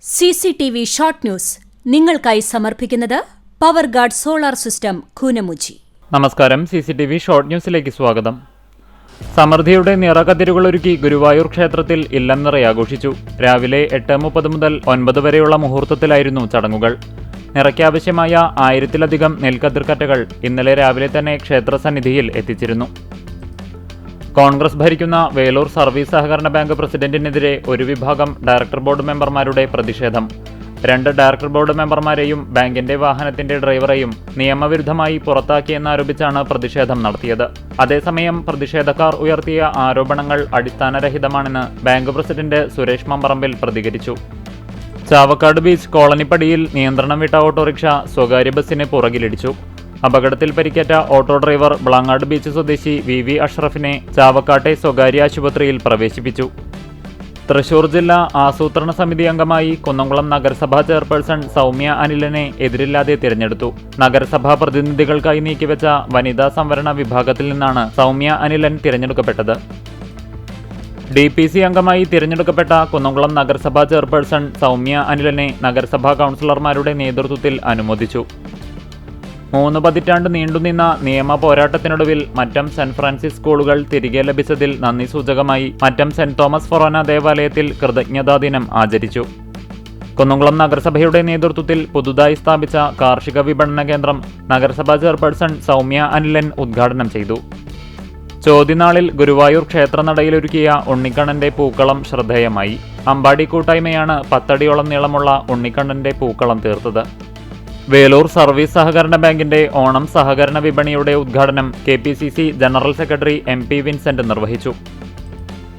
CCTV short news നിങ്ങൾക്കായി സമർപ്പിക്കുന്നത് power guard solar system Koonamuchi. നമസ്കാരം. CCTV ഷോർട്ട് ന്യൂസിലേക്ക് സ്വാഗതം. സമൃദ്ധിയുടെ നിറകതിരുകളൊരുക്കി ഗുരുവായൂർ ക്ഷേത്രത്തിൽ ഇല്ലം നിറയാഘോഷിച്ചു. രാവിലെ 8:30 മുതൽ 9 വരെയുള്ള മുഹൂർത്തത്തിലായിരുന്നു ചടങ്ങുകൾ. നിറയ്ക്കാവശ്യമായ 1000-ലധികം നെൽക്കതിർക്കറ്റകൾ ഇന്നലെ രാവിലെ തന്നെ ക്ഷേത്രസന്നിധിയിൽ എത്തിച്ചിരുന്നു. കോൺഗ്രസ് ഭരിക്കുന്ന വേലൂർ സർവീസ് സഹകരണ ബാങ്ക് പ്രസിഡന്റിനെതിരെ ഒരു വിഭാഗം ഡയറക്ടർ ബോർഡ് മെമ്പർമാരുടെ പ്രതിഷേധം. 2 ഡയറക്ടർ ബോർഡ് മെമ്പർമാരെയും ബാങ്കിന്റെ വാഹനത്തിന്റെ ഡ്രൈവറെയും നിയമവിരുദ്ധമായി പുറത്താക്കിയെന്നാരോപിച്ചാണ് പ്രതിഷേധം നടത്തിയത്. അതേസമയം പ്രതിഷേധക്കാർ ഉയർത്തിയ ആരോപണങ്ങൾ അടിസ്ഥാനരഹിതമാണെന്ന് ബാങ്ക് പ്രസിഡന്റ് സുരേഷ് മമ്പറമ്പിൽ പ്രതികരിച്ചു. ചാവക്കാട് ബീച്ച് കോളനിപ്പടിയിൽ നിയന്ത്രണം വിട്ട ഓട്ടോറിക്ഷ സ്വകാര്യ ബസിന് പുറകിലിടിച്ചു. അപകടത്തിൽ പരിക്കേറ്റ ഓട്ടോ ഡ്രൈവർ ബ്ലാങ്ങാട് ബീച്ച് സ്വദേശി VV അഷ്റഫിനെ ചാവക്കാട്ടെ സ്വകാര്യ ആശുപത്രിയിൽ പ്രവേശിപ്പിച്ചു. തൃശൂർ ജില്ലാ ആസൂത്രണ സമിതി അംഗമായി കുന്നംകുളം നഗരസഭാ ചെയർപേഴ്സൺ സൗമ്യ അനിലിനെ എതിരില്ലാതെ തിരഞ്ഞെടുത്തു. നഗരസഭാ പ്രതിനിധികൾക്കായി നീക്കിവെച്ച വനിതാ സംവരണ വിഭാഗത്തിൽ നിന്നാണ് സൗമ്യ അനിലൻ തിരഞ്ഞെടുക്കപ്പെട്ടത്. DPC അംഗമായി തിരഞ്ഞെടുക്കപ്പെട്ട കുന്നംകുളം നഗരസഭാ ചെയർപേഴ്സൺ സൗമ്യ അനിലിനെ നഗരസഭാ കൗൺസിലർമാരുടെ നേതൃത്വത്തിൽ അനുമോദിച്ചു. 3 പതിറ്റാണ്ട് നീണ്ടുനിന്ന നിയമ പോരാട്ടത്തിനൊടുവിൽ മറ്റം സെന്റ് ഫ്രാൻസിസ് സ്കൂളുകൾ തിരികെ ലഭിച്ചതിൽ നന്ദി സൂചകമായി മറ്റം സെന്റ് തോമസ് ഫൊറോന ദേവാലയത്തിൽ കൃതജ്ഞതാ ദിനം ആചരിച്ചു. കുന്നംകുളം നഗരസഭയുടെ നേതൃത്വത്തിൽ പുതുതായി സ്ഥാപിച്ച കാർഷിക വിപണന കേന്ദ്രം നഗരസഭാ ചെയർപേഴ്സൺ സൗമ്യ അനിലൻ ഉദ്ഘാടനം ചെയ്തു. ചോദ്യനാളിൽ ഗുരുവായൂർ ക്ഷേത്രനടയിലൊരുക്കിയ ഉണ്ണിക്കണ്ണന്റെ പൂക്കളം ശ്രദ്ധേയമായി. അമ്പാടി കൂട്ടായ്മയാണ് 10 അടിയോളം നീളമുള്ള ഉണ്ണിക്കണ്ണന്റെ പൂക്കളം തീർത്തത്. വേലൂർ സർവീസ് സഹകരണ ബാങ്കിന്റെ ഓണം സഹകരണ വിപണിയുടെ ഉദ്ഘാടനം KPCC general secretary MP Vincent നിർവഹിച്ചു.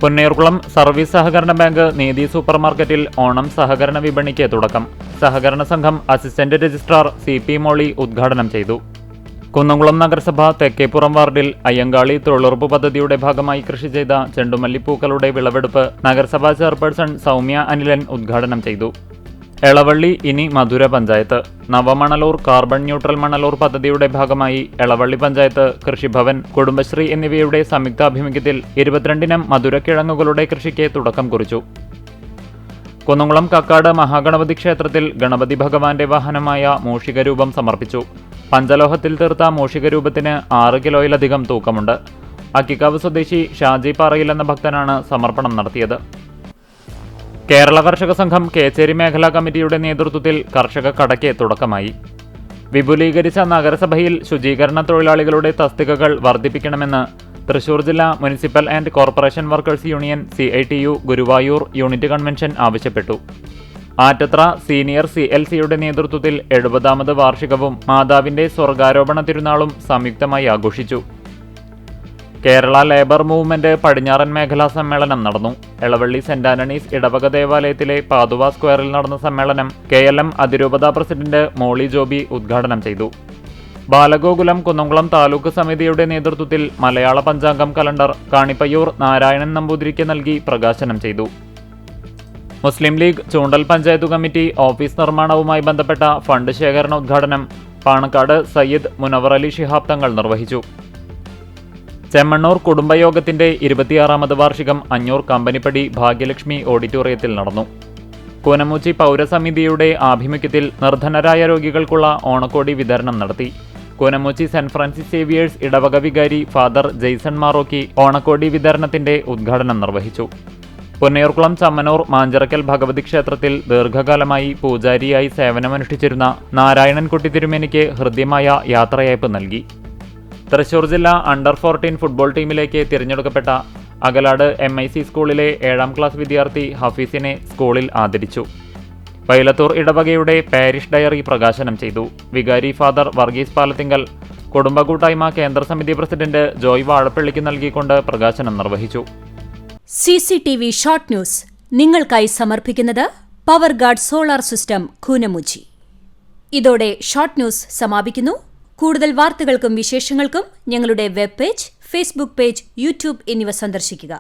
പൊന്നേർകുളം സർവീസ് സഹകരണ ബാങ്ക് നീതി സൂപ്പർമാർക്കറ്റിൽ ഓണം സഹകരണ വിപണിക്ക് തുടക്കം. സഹകരണ സംഘം അസിസ്റ്റന്റ് രജിസ്ട്രാർ CP മോളി ഉദ്ഘാടനം ചെയ്തു. കുന്നംകുളം നഗരസഭ തെക്കേപ്പുറം വാർഡിൽ അയ്യങ്കാളി തൊഴിലുറപ്പ് പദ്ധതിയുടെ ഭാഗമായി കൃഷി ചെയ്ത ചെണ്ടുമല്ലിപ്പൂക്കളുടെ വിളവെടുപ്പ് നഗരസഭാ ചെയർപേഴ്സൺ സൗമ്യ അനിലൻ ഉദ്ഘാടനം ചെയ്തു. എളവള്ളി ഇനി മധുര പഞ്ചായത്ത്. നവമണലൂർ കാർബൺ ന്യൂട്രൽ മണലൂർ പദ്ധതിയുടെ ഭാഗമായി എളവള്ളി പഞ്ചായത്ത്, കൃഷിഭവൻ, കുടുംബശ്രീ എന്നിവയുടെ സംയുക്താഭിമുഖ്യത്തിൽ 22 മധുരക്കിഴങ്ങുകളുടെ കൃഷിക്ക് തുടക്കം കുറിച്ചു. കുന്നംകുളം കക്കാട് മഹാഗണപതി ക്ഷേത്രത്തിൽ ഗണപതി ഭഗവാന്റെ വാഹനമായ മൂഷികരൂപം സമർപ്പിച്ചു. പഞ്ചലോഹത്തിൽ തീർത്ത മൂഷികരൂപത്തിന് 6 കിലോയിലധികം തൂക്കമുണ്ട്. അക്കിക്കാവ് സ്വദേശി ഷാജി പാറയിൽ എന്ന ഭക്തനാണ് സമർപ്പണം നടത്തിയത്. കേരള കർഷക സംഘം കേച്ചേരി മേഖലാ കമ്മിറ്റിയുടെ നേതൃത്വത്തിൽ കർഷക കടയ്ക്ക് തുടക്കമായി. വിപുലീകരിച്ച നഗരസഭയിൽ ശുചീകരണ തൊഴിലാളികളുടെ തസ്തികകൾ വർദ്ധിപ്പിക്കണമെന്ന് തൃശൂർ ജില്ലാ municipal and corporation workers union CITU Guruvayur unit convention ആവശ്യപ്പെട്ടു. ആറ്റത്ര സീനിയർ CLCയുടെ നേതൃത്വത്തിൽ 70ാമത് വാർഷികവും മാതാവിന്റെ സ്വർഗാരോപണ തിരുനാളും സംയുക്തമായി ആഘോഷിച്ചു. കേരള ലേബർ മൂവ്മെന്റ് പടിഞ്ഞാറൻ മേഖലാ സമ്മേളനം നടന്നു. എളവള്ളി സെന്റ് ആന്റണീസ് ഇടവക ദേവാലയത്തിലെ പാതുവ സ്ക്വയറിൽ നടന്ന സമ്മേളനം KLM അതിരൂപതാ പ്രസിഡന്റ് മോളി ജോബി ഉദ്ഘാടനം ചെയ്തു. ബാലഗോകുലം കുന്നംകുളം താലൂക്ക് സമിതിയുടെ നേതൃത്വത്തിൽ മലയാള പഞ്ചാംഗം കലണ്ടർ കാണിപ്പയ്യൂർ നാരായണൻ നമ്പൂതിരിക്ക് നൽകി പ്രകാശനം ചെയ്തു. മുസ്ലിം ലീഗ് ചൂണ്ടൽ പഞ്ചായത്ത് കമ്മിറ്റി ഓഫീസ് നിർമ്മാണവുമായി ബന്ധപ്പെട്ട ഫണ്ട് ശേഖരണ ഉദ്ഘാടനം പാണക്കാട് സയ്യിദ് മുനവർ അലി ശിഹാബ് തങ്ങൾ നിർവഹിച്ചു. ചെമ്മണ്ണൂർ കുടുംബയോഗത്തിന്റെ 26ാമത് വാർഷികം അഞ്ഞൂർ കമ്പനിപ്പടി ഭാഗ്യലക്ഷ്മി ഓഡിറ്റോറിയത്തിൽ നടന്നു. കൂനമുച്ചി പൗരസമിതിയുടെ ആഭിമുഖ്യത്തിൽ നിർധനരായ രോഗികൾക്കുള്ള ഓണക്കോടി വിതരണം നടത്തി. കൂനമുച്ചി സെന്റ് ഫ്രാൻസിസ് സേവിയേഴ്സ് ഇടവക വികാരി ഫാദർ ജെയ്സൺ മാറോക്കി ഓണക്കോടി വിതരണത്തിന്റെ ഉദ്ഘാടനം നിർവഹിച്ചു. പൊന്നേർകുളം ചമ്മനൂർ മാഞ്ചിറക്കൽ ഭഗവതി ക്ഷേത്രത്തിൽ ദീർഘകാലമായി പൂജാരിയായി സേവനമനുഷ്ഠിച്ചിരുന്ന നാരായണൻകുട്ടി തിരുമേനിക്ക് ഹൃദ്യമായ യാത്രയയപ്പ് നൽകി. തൃശൂർ ജില്ലാ അണ്ടർ 14 ഫുട്ബോൾ ടീമിലേക്ക് തിരഞ്ഞെടുക്കപ്പെട്ട അകലാട് MIC സ്കൂളിലെ 7ാം ക്ലാസ് വിദ്യാർത്ഥി ഹഫീസിനെ സ്കൂളിൽ ആദരിച്ചു. വൈലത്തൂർ ഇടവകയുടെ പാരിഷ് ഡയറി പ്രകാശനം ചെയ്തു. വികാരി ഫാദർ വർഗീസ് പാലത്തിങ്കൽ കുടുംബ കൂട്ടായ്മ കേന്ദ്ര സമിതി പ്രസിഡന്റ് ജോയ് വാഴപ്പള്ളിക്ക് നൽകിക്കൊണ്ട് പ്രകാശനം നിർവഹിച്ചു. CCTV ഷോർട്ട് ന്യൂസ് നിങ്ങൾക്കായി സമർപ്പിക്കുന്നത് power guard solar system Koonamuchi. ഇതോടെ ഷോർട്ട് ന്യൂസ് സമാപിക്കുന്നു. കൂടുതൽ വാർത്തകൾക്കും വിശേഷങ്ങൾക്കും ഞങ്ങളുടെ web page, Facebook page, YouTube എന്നിവ സന്ദർശിക്കുക.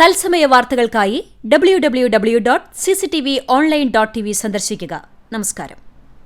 തത്സമയ വാർത്തകൾക്കായി www.cctv online.tv സന്ദർശിക്കുക. നമസ്കാരം.